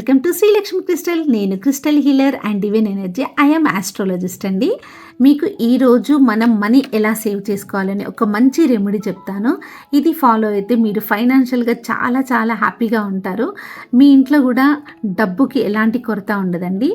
Welcome to Srilakshmi crystal. నేను crystal healer and divine energy. I'm astrologist అండి. మీకు ఈరోజు మనం మనీ ఎలా సేవ్ చేసుకోవాలని ఒక మంచి రెమెడీ చెప్తాను. ఇది ఫాలో అయితే మీరు ఫైనాన్షియల్గా చాలా చాలా హ్యాపీగా ఉంటారు. మీ ఇంట్లో కూడా డబ్బుకి ఎలాంటి కొరత ఉండదండి.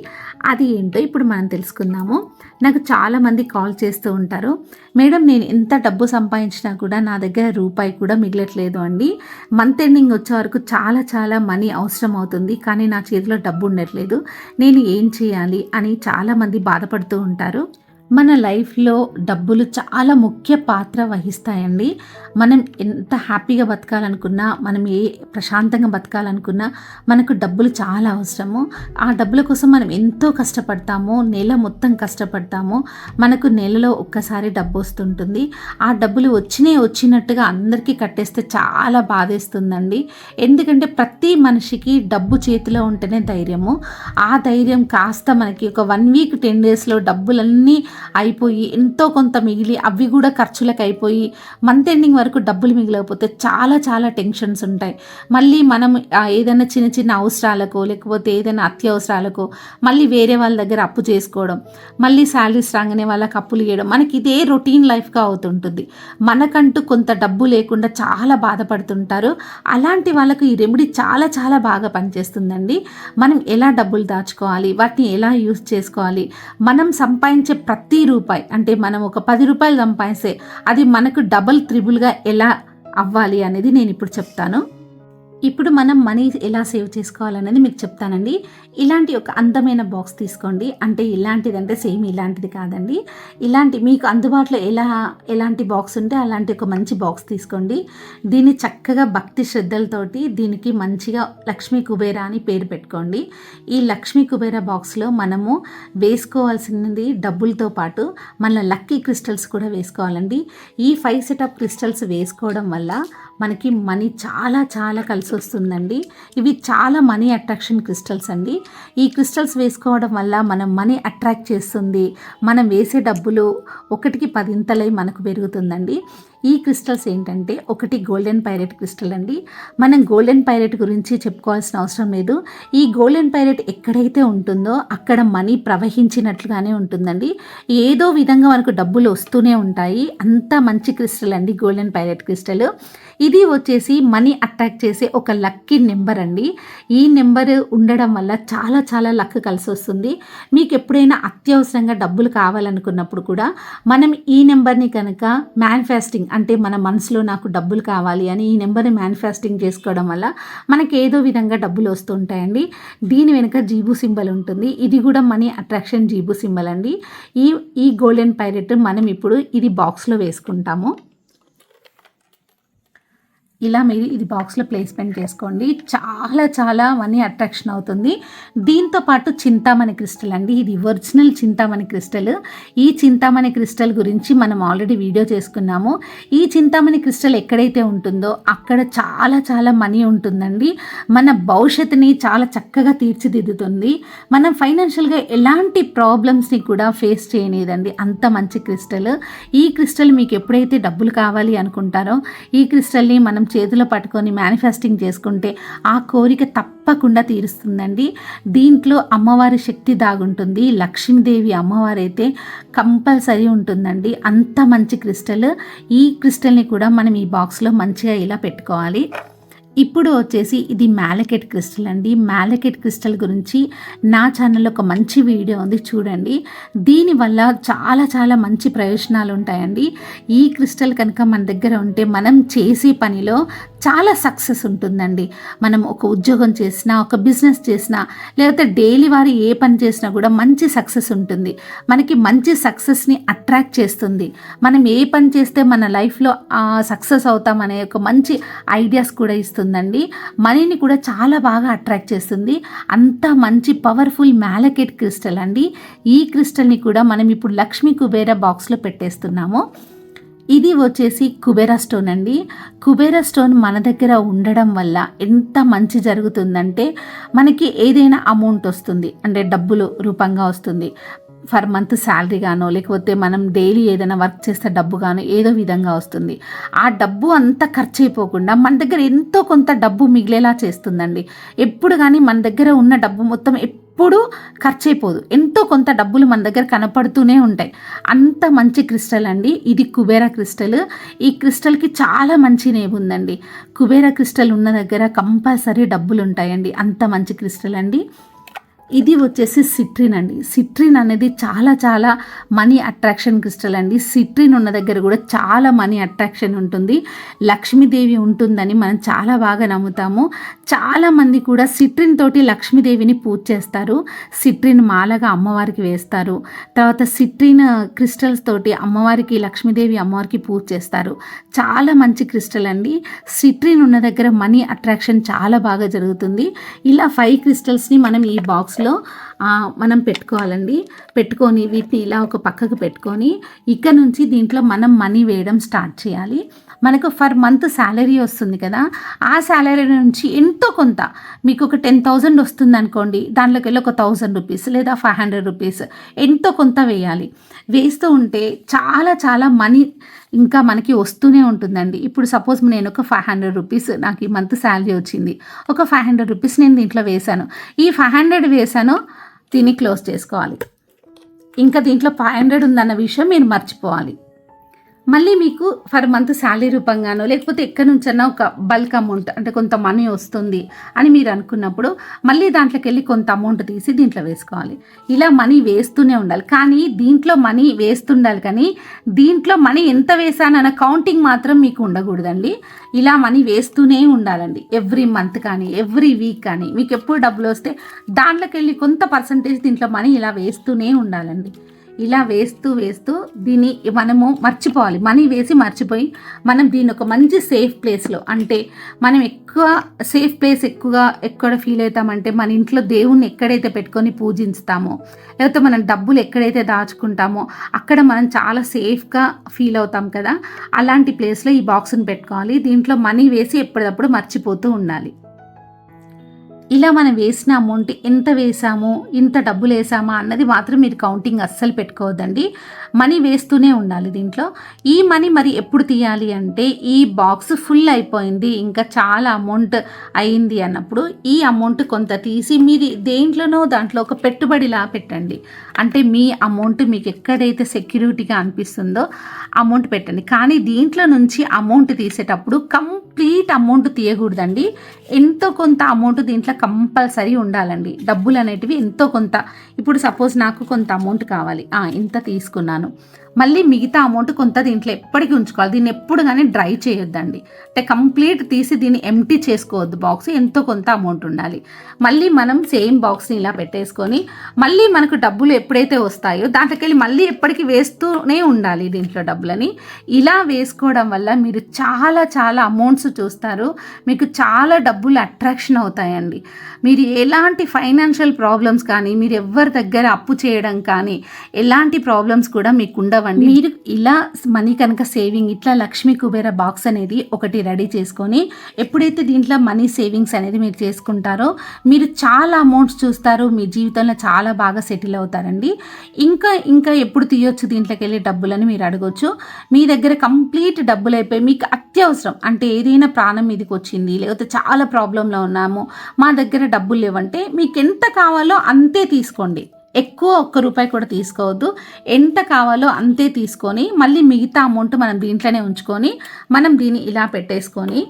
అది ఏంటో ఇప్పుడు మనం తెలుసుకుందాము. నాకు చాలామంది కాల్ చేస్తూ ఉంటారు, మేడం నేను ఎంత డబ్బు సంపాదించినా కూడా నా దగ్గర రూపాయి కూడా మిగలట్లేదు అండి. మంత్ ఎండింగ్ వచ్చే వరకు చాలా చాలా మనీ అవసరం అవుతుంది, కానీ నా చేతిలో డబ్బు ఉండట్లేదు, నేను ఏం చేయాలి అని చాలామంది బాధపడుతూ ఉంటారు. మన లైఫ్లో డబ్బులు చాలా ముఖ్య పాత్ర వహిస్తాయండి. మనం ఎంత హ్యాపీగా బతకాలనుకున్నా, మనం ఏ ప్రశాంతంగా బతకాలనుకున్నా మనకు డబ్బులు చాలా అవసరము. ఆ డబ్బుల కోసం మనం ఎంతో కష్టపడతాము, నెల మొత్తం కష్టపడతాము. మనకు నెలలో ఒక్కసారి డబ్బు వస్తుంటుంది. ఆ డబ్బులు వచ్చినట్టుగా అందరికీ కట్టేస్తే చాలా బాధేస్తుందండి. ఎందుకంటే ప్రతి మనిషికి డబ్బు చేతిలో ఉంటేనే ధైర్యము. ఆ ధైర్యం కాస్త మనకి ఒక 1 వీక్ 10 డేస్లో డబ్బులన్నీ అయిపోయి ఎంతో కొంత మిగిలి అవి కూడా ఖర్చులకు అయిపోయి మంత్ ఎండింగ్ వరకు డబ్బులు మిగిలకపోతే చాలా చాలా టెన్షన్స్ ఉంటాయి. మళ్ళీ మనం ఏదైనా చిన్న చిన్న అవసరాలకో లేకపోతే ఏదైనా అత్యవసరాలకో మళ్ళీ వేరే వాళ్ళ దగ్గర అప్పు చేసుకోవడం, మళ్ళీ శాలరీస్ రాగానే వాళ్ళకి అప్పులు ఇవ్వడం, మనకి ఇదే రొటీన్ లైఫ్గా అవుతుంటుంది. మనకంటూ కొంత డబ్బు లేకుండా చాలా బాధపడుతుంటారు. అలాంటి వాళ్ళకు ఈ రెమెడీ చాలా చాలా బాగా పనిచేస్తుందండి. మనం ఎలా డబ్బులు దాచుకోవాలి, వాటిని ఎలా యూజ్ చేసుకోవాలి, మనం సంపాదించే ప్రతి రూపాయి, అంటే మనం ఒక 10 రూపాయలు సంపాదిస్తే అది మనకు డబుల్ త్రిబుల్గా ఎలా అవ్వాలి అనేది నేను ఇప్పుడు చెప్తాను. ఇప్పుడు మనం మనీ ఎలా సేవ్ చేసుకోవాలనేది మీకు చెప్తానండి. ఇలాంటి ఒక అందమైన బాక్స్ తీసుకోండి. అంటే ఇలాంటిదంటే సేమ్ ఇలాంటిది కాదండి, ఇలాంటి మీకు అందుబాటులో ఎలాంటి బాక్స్ ఉంటే అలాంటి ఒక మంచి బాక్స్ తీసుకోండి. దీన్ని చక్కగా భక్తి శ్రద్ధలతోటి దీనికి మంచిగా లక్ష్మీ కుబేర అని పేరు పెట్టుకోండి. ఈ లక్ష్మీ కుబేర బాక్స్లో మనము వేసుకోవాల్సినది డబ్బులతో పాటు మన లక్కీ క్రిస్టల్స్ కూడా వేసుకోవాలండి. ఈ 5 సెట్ ఆఫ్ క్రిస్టల్స్ వేసుకోవడం వల్ల మనకి మనీ చాలా చాలా కలిసి వస్తుందండి. ఇవి చాలా మనీ అట్రాక్షన్ క్రిస్టల్స్ అండి. ఈ క్రిస్టల్స్ వేసుకోవడం వల్ల మనం మనీ అట్రాక్ట్ చేస్తుంది. మనం వేసే డబ్బులు 1కి 10 మనకు పెరుగుతుందండి. ఈ క్రిస్టల్స్ ఏంటంటే, ఒకటి గోల్డెన్ పైరెట్ క్రిస్టల్ అండి. మనం గోల్డెన్ పైరెట్ గురించి చెప్పుకోవాల్సిన అవసరం లేదు. ఈ గోల్డెన్ పైరెట్ ఎక్కడైతే ఉంటుందో అక్కడ మనీ ప్రవహించినట్లుగానే ఉంటుందండి. ఏదో విధంగా మనకు డబ్బులు వస్తూనే ఉంటాయి. అంత మంచి క్రిస్టల్ అండి గోల్డెన్ పైరెట్ క్రిస్టల్. ఇది వచ్చేసి మనీ అట్రాక్ట్ చేసే ఒక లక్కీ నెంబర్ అండి. ఈ నెంబర్ ఉండడం వల్ల చాలా చాలా లక్ కలిసి వస్తుంది. మీకు ఎప్పుడైనా అత్యవసరంగా డబ్బులు కావాలనుకున్నప్పుడు కూడా మనం ఈ నెంబర్ని కనుక మేనిఫెస్టింగ్, అంటే మన మనసులో నాకు డబ్బులు కావాలి అని ఈ నెంబర్ని మేనిఫెస్టింగ్ చేసుకోవడం వల్ల మనకి ఏదో విధంగా డబ్బులు వస్తూ ఉంటాయండి. దీని వెనుక జీబు సింబల్ ఉంటుంది. ఇది కూడా మనీ అట్రాక్షన్ జీబు సింబల్ అండి. ఈ గోల్డెన్ పైరెట్ మనం ఇప్పుడు ఇది బాక్స్లో వేసుకుంటాము. ఇలా మీరు ఇది బాక్స్లో ప్లేస్మెంట్ చేసుకోండి. చాలా చాలా మనీ అట్రాక్షన్ అవుతుంది. దీంతో పాటు చింతామణి క్రిస్టల్ అండి. ఇది ఒరిజినల్ చింతామణి క్రిస్టల్. ఈ చింతామణి క్రిస్టల్ గురించి మనం ఆల్రెడీ వీడియో చేసుకున్నాము. ఈ చింతామణి క్రిస్టల్ ఎక్కడైతే ఉంటుందో అక్కడ చాలా చాలా మనీ ఉంటుందండి. మన భవిష్యత్తుని చాలా చక్కగా తీర్చిదిద్దుతుంది. మనం ఫైనాన్షియల్గా ఎలాంటి ప్రాబ్లమ్స్ని కూడా ఫేస్ చేయలేదండి. అంత మంచి క్రిస్టల్. ఈ క్రిస్టల్ మీకు ఎప్పుడైతే డబ్బులు కావాలి అనుకుంటారో ఈ క్రిస్టల్ని మనం చేతిలో పట్టుకొని మేనిఫెస్టింగ్ చేసుకుంటే ఆ కోరిక తప్పకుండా తీరుస్తుందండి. దీంట్లో అమ్మవారి శక్తి దాగుంటుంది. లక్ష్మీదేవి అమ్మవారు అయితే కంపల్సరీ ఉంటుందండి. అంత మంచి క్రిస్టల్. ఈ క్రిస్టల్ని కూడా మనం ఈ బాక్స్లో మంచిగా ఇలా పెట్టుకోవాలి. ఇప్పుడు వచ్చేసి ఇది మ్యాలకెట్ క్రిస్టల్ అండి. మ్యాలకెట్ క్రిస్టల్ గురించి నా ఛానల్లో ఒక మంచి వీడియో ఉంది, చూడండి. దీనివల్ల చాలా చాలా మంచి ప్రయోజనాలు ఉంటాయండి. ఈ క్రిస్టల్ కనుక మన దగ్గర ఉంటే మనం చేసే పనిలో చాలా సక్సెస్ ఉంటుందండి. మనం ఒక ఉద్యోగం చేసినా, ఒక బిజినెస్ చేసినా, లేకపోతే డైలీ వారి ఏ పని చేసినా కూడా మంచి సక్సెస్ ఉంటుంది. మనకి మంచి సక్సెస్ని అట్రాక్ట్ చేస్తుంది. మనం ఏ పని చేస్తే మన లైఫ్లో సక్సెస్ అవుతామనే ఒక మంచి ఐడియాస్ కూడా ఇస్తుంది. మనీని కూడా చాలా బాగా అట్రాక్ట్ చేస్తుంది. అంత మంచి పవర్ఫుల్ మ్యాలకెట్ క్రిస్టల్ అండి. ఈ క్రిస్టల్ని కూడా మనం ఇప్పుడు లక్ష్మీ కుబేర బాక్స్లో పెట్టేస్తున్నాము. ఇది వచ్చేసి కుబేరా స్టోన్ అండి. కుబేరా స్టోన్ మన దగ్గర ఉండడం వల్ల ఎంత మంచి జరుగుతుందంటే, మనకి ఏదైనా అమౌంట్ వస్తుంది, అంటే డబ్బులు రూపంగా వస్తుంది. ఫర్ మంత్ శాలరీ గానో లేకపోతే మనం డైలీ ఏదైనా వర్క్ చేస్తే డబ్బు గానో ఏదో విధంగా వస్తుంది. ఆ డబ్బు అంతా ఖర్చు అయిపోకుండా మన దగ్గర ఎంతో కొంత డబ్బు మిగిలేలా చేస్తుందండి. ఎప్పుడు కానీ మన దగ్గర ఉన్న డబ్బు మొత్తం ఎప్పుడు ఖర్చు అయిపోదు, ఎంతో కొంత డబ్బులు మన దగ్గర కనపడుతూనే ఉంటాయి. అంత మంచి క్రిస్టల్ అండి ఇది కుబేర క్రిస్టల్. ఈ క్రిస్టల్కి చాలా మంచి నేమ్ ఉందండి. కుబేర క్రిస్టల్ ఉన్న దగ్గర కంపల్సరీ డబ్బులు ఉంటాయండి. అంత మంచి క్రిస్టల్ అండి. ఇది వచ్చేసి సిట్రిన్ అండి. సిట్రిన్ అనేది చాలా చాలా మనీ అట్రాక్షన్ క్రిస్టల్ అండి. సిట్రిన్ ఉన్న దగ్గర కూడా చాలా మనీ అట్రాక్షన్ ఉంటుంది, లక్ష్మీదేవి ఉంటుందని మనం చాలా బాగా నమ్ముతాము. చాలామంది కూడా సిట్రిన్ తోటి లక్ష్మీదేవిని పూజ చేస్తారు. సిట్రిన్ మాలగా అమ్మవారికి వేస్తారు. తర్వాత సిట్రిన్ క్రిస్టల్స్ తోటి అమ్మవారికి లక్ష్మీదేవి అమ్మవారికి పూజ చేస్తారు. చాలా మంచి క్రిస్టల్ అండి. సిట్రిన్ ఉన్న దగ్గర మనీ అట్రాక్షన్ చాలా బాగా జరుగుతుంది. ఇలా 5 క్రిస్టల్స్ని మనం ఈ బాక్స్లో మనం పెట్టుకోవాలండి. పెట్టుకొని వీటిని ఇలా ఒక పక్కకు పెట్టుకొని ఇక్కడ నుంచి దీంట్లో మనం మనీ వేయడం స్టార్ట్ చేయాలి. మనకు ఫర్ మంత్ శాలరీ వస్తుంది కదా, ఆ శాలరీ నుంచి ఎంతో కొంత మీకు ఒక 10,000 వస్తుంది అనుకోండి, దాంట్లోకి వెళ్ళి ఒక 1,000 రూపీస్ లేదా 500 రూపీస్ ఎంతో కొంత వేయాలి. వేస్తూ ఉంటే చాలా చాలా మనీ ఇంకా మనకి వస్తూనే ఉంటుందండి. ఇప్పుడు సపోజ్ నేను ఒక 500 రూపీస్ నాకు ఈ మంత్ శాలరీ వచ్చింది, ఒక 500 రూపీస్ నేను దీంట్లో వేశాను. ఈ 500 వేసాను, దీన్ని క్లోజ్ చేసుకోవాలి. ఇంకా దీంట్లో 500 ఉందన్న విషయం మీరు మర్చిపోవాలి. మళ్ళీ మీకు ఫర్ మంత్ శాలరీ రూపంగానో లేకపోతే ఎక్కడి నుంచన్నా ఒక బల్క్ అమౌంట్ అంటే కొంత మనీ వస్తుంది అని మీరు అనుకున్నప్పుడు మళ్ళీ దాంట్లోకి వెళ్ళి కొంత అమౌంట్ తీసి దీంట్లో వేసుకోవాలి. ఇలా మనీ వేస్తూనే ఉండాలి. కానీ దీంట్లో మనీ వేస్తుండాలి, కానీ దీంట్లో మనీ ఎంత వేసానన్న కౌంటింగ్ మాత్రం మీకు ఉండకూడదండి. ఇలా మనీ వేస్తూనే ఉండాలండి. ఎవ్రీ మంత్ కానీ ఎవ్రీ వీక్ కానీ మీకు ఎప్పుడు డబ్బులు వస్తే దాంట్లోకి వెళ్ళి కొంత పర్సంటేజ్ దీంట్లో మనీ ఇలా వేస్తూనే ఉండాలండి. ఇలా వేస్తూ వేస్తూ దీన్ని మనము మర్చిపోవాలి. మనీ వేసి మర్చిపోయి మనం దీన్ని ఒక మంచి సేఫ్ ప్లేస్లో, అంటే మనం ఎక్కువ సేఫ్ ప్లేస్ ఎక్కడ ఫీల్ అవుతామంటే మన ఇంట్లో దేవుణ్ణి ఎక్కడైతే పెట్టుకొని పూజిస్తామో లేకపోతే మనం డబ్బులు ఎక్కడైతే దాచుకుంటామో అక్కడ మనం చాలా సేఫ్గా ఫీల్ అవుతాం కదా, అలాంటి ప్లేస్లో ఈ బాక్స్ని పెట్టుకోవాలి. దీంట్లో మనీ వేసి ఎప్పటికప్పుడు మర్చిపోతూ ఉండాలి. ఇలా మనం వేసిన అమౌంట్ ఎంత వేసాము, ఇంత డబ్బులు వేసామా అన్నది మాత్రం మీరు కౌంటింగ్ అస్సలు పెట్టుకోవద్దండి. మనీ వేస్తూనే ఉండాలి దీంట్లో. ఈ మనీ మరి ఎప్పుడు తీయాలి అంటే ఈ బాక్స్ ఫుల్ అయిపోయింది, ఇంకా చాలా అమౌంట్ అయింది అన్నప్పుడు ఈ అమౌంట్ కొంత తీసి మీరు దేంట్లోనో దాంట్లో ఒక పెట్టుబడిలా పెట్టండి. అంటే మీ అమౌంట్ మీకు ఎక్కడైతే సెక్యూరిటీగా అనిపిస్తుందో అమౌంట్ పెట్టండి. కానీ దీంట్లో నుంచి అమౌంట్ తీసేటప్పుడు కంప్లీట్ అమౌంట్ తీయకూడదండి. ఎంతో కొంత అమౌంట్ దీంట్లో కంపల్సరీ ఉండాలండి. డబ్బులు అనేటివి ఎంతో కొంత, ఇప్పుడు సపోజ్ నాకు కొంత అమౌంట్ కావాలి, ఇంత తీసుకున్నాను, మళ్ళీ మిగతా అమౌంట్ కొంత దీంట్లో ఎప్పటికీ ఉంచుకోవాలి. దీన్ని ఎప్పుడు కానీ డ్రై చేయొద్దండి. అంటే కంప్లీట్ తీసి దీన్ని ఎంప్టీ చేసుకోవద్దు. బాక్స్ ఎంతో కొంత అమౌంట్ ఉండాలి. మళ్ళీ మనం సేమ్ బాక్స్ని ఇలా పెట్టేసుకొని మళ్ళీ మనకు డబ్బులు ఎప్పుడైతే వస్తాయో దాంట్లోకి వెళ్ళి మళ్ళీ ఎప్పటికీ వేస్తూనే ఉండాలి దీంట్లో డబ్బులని. ఇలా వేసుకోవడం వల్ల మీరు చాలా చాలా అమౌంట్స్ చూస్తారు, మీకు చాలా డబ్బులు అట్రాక్షన్ అవుతాయండి. మీరు ఎలాంటి ఫైనాన్షియల్ ప్రాబ్లమ్స్ కానీ, మీరు ఎవరి దగ్గర అప్పు చేయడం కానీ ఎలాంటి ప్రాబ్లమ్స్ కూడా మీకు ఉండవండి. మీరు ఇలా మనీ కనుక సేవింగ్ ఇట్లా లక్ష్మీ కుబేర బాక్స్ అనేది ఒకటి రెడీ చేసుకొని ఎప్పుడైతే దీంట్లో మనీ సేవింగ్స్ అనేది మీరు చేసుకుంటారో మీరు చాలా అమౌంట్స్ చూస్తారు, మీ జీవితంలో చాలా బాగా సెటిల్ అవుతారండి. ఇంకా ఎప్పుడు తీయొచ్చు దీంట్లోకి వెళ్ళి డబ్బులని మీరు అడగొచ్చు. మీ దగ్గర కంప్లీట్ డబ్బులు అయిపోయి మీకు అత్యవసరం అంటే ఏదైనా ప్రాణం మీదకి వచ్చింది, లేకపోతే చాలా ప్రాబ్లంలో ఉన్నాము, మా దగ్గర డబ్బులు లేవంటే మీకు ఎంత కావాలో అంతే తీసుకోండి. ఎక్కువ ₹1 కూడా తీసుకోవద్దు. ఎంత కావాలో అంతే తీసుకొని మళ్ళీ మిగతా అమౌంట్ మనం దీంట్లోనే ఉంచుకొని మనం దీన్ని ఇలా పెట్టేసుకొని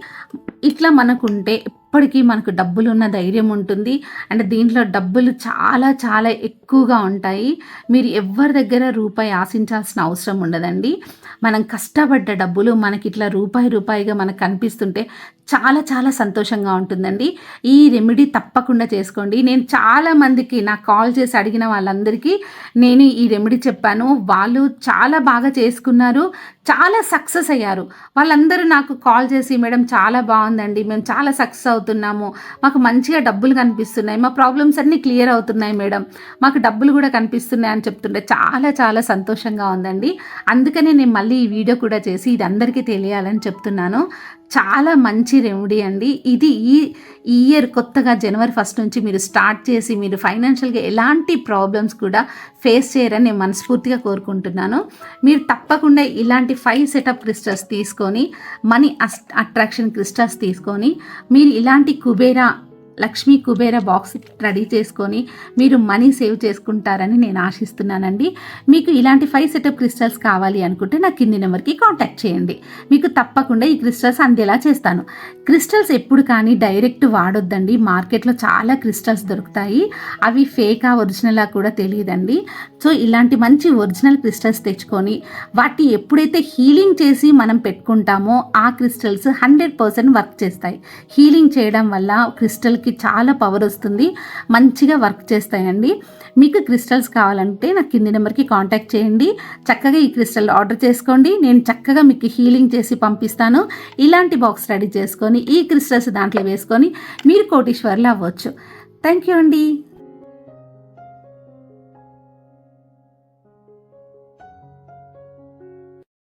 ఇట్లా మనకుంటే ఎప్పటికీ మనకు డబ్బులు ఉన్న ధైర్యం ఉంటుంది. అంటే దీంట్లో డబ్బులు చాలా చాలా ఎక్కువగా ఉంటాయి. మీరు ఎవరి దగ్గర రూపాయి ఆశించాల్సిన అవసరం ఉండదండి. మనం కష్టపడ్డ డబ్బులు మనకి ఇట్లా రూపాయిగా మనకు కనిపిస్తుంటే చాలా చాలా సంతోషంగా ఉంటుందండి. ఈ రెమెడీ తప్పకుండా చేసుకోండి. నేను చాలామందికి నాకు కాల్ చేసి అడిగిన వాళ్ళందరికీ నేను ఈ రెమెడీ చెప్పాను. వాళ్ళు చాలా బాగా చేసుకున్నారు, చాలా సక్సెస్ అయ్యారు. వాళ్ళందరూ నాకు కాల్ చేసి మేడం చాలా బాగుందండి, మేము చాలా సక్సెస్ అవుతున్నాము, మాకు మంచిగా డబ్బులు కనిపిస్తున్నాయి, మా ప్రాబ్లమ్స్ అన్నీ క్లియర్ అవుతున్నాయి మేడం, మాకు డబ్బులు కూడా కనిపిస్తున్నాయి అని చెప్తుంటే చాలా చాలా సంతోషంగా ఉందండి. అందుకనే నేను మళ్ళీ ఈ వీడియో కూడా చేసి ఇది అందరికీ తెలియాలని చెప్తున్నాను. చాలా మంచి మంచి రెమెడీ అండి. ఇది ఈ ఇయర్ కొత్తగా జనవరి 1 నుంచి మీరు స్టార్ట్ చేసి మీరు ఫైనాన్షియల్గా ఎలాంటి ప్రాబ్లమ్స్ కూడా ఫేస్ చేయరని నేను మనస్ఫూర్తిగా కోరుకుంటున్నాను. మీరు తప్పకుండా ఇలాంటి 5 సెటప్ క్రిస్టల్స్ తీసుకొని మనీ అట్రాక్షన్ క్రిస్టల్స్ తీసుకొని మీరు ఇలాంటి లక్ష్మీ కుబేర బాక్స్ రెడీ చేసుకొని మీరు మనీ సేవ్ చేసుకుంటారని నేను ఆశిస్తున్నానండి. మీకు ఇలాంటి 5 సెటప్ క్రిస్టల్స్ కావాలి అనుకుంటే నా కింది నెంబర్కి కాంటాక్ట్ చేయండి. మీకు తప్పకుండా ఈ క్రిస్టల్స్ అందేలా చేస్తాను. క్రిస్టల్స్ ఎప్పుడు కానీ డైరెక్ట్ వాడొద్దండి. మార్కెట్లో చాలా క్రిస్టల్స్ దొరుకుతాయి. అవి ఫేకా ఒరిజినలా కూడా తెలియదండి. సో ఇలాంటి మంచి ఒరిజినల్ క్రిస్టల్స్ తెచ్చుకొని వాటి ఎప్పుడైతే హీలింగ్ చేసి మనం పెట్టుకుంటామో ఆ క్రిస్టల్స్ 100% వర్క్ చేస్తాయి. హీలింగ్ చేయడం వల్ల క్రిస్టల్ చాలా పవర్ వస్తుంది, మంచిగా వర్క్ చేస్తాయండి. మీకు క్రిస్టల్స్ కావాలంటే నాకు కింది నెంబర్కి కాంటాక్ట్ చేయండి. చక్కగా ఈ క్రిస్టల్ ఆర్డర్ చేసుకోండి. నేను చక్కగా మీకు హీలింగ్ చేసి పంపిస్తాను. ఇలాంటి బాక్స్ రెడీ చేసుకొని ఈ క్రిస్టల్స్ దాంట్లో వేసుకొని మీరు కోటీశ్వర్లు అవ్వచ్చు. థ్యాంక్ యూ అండి.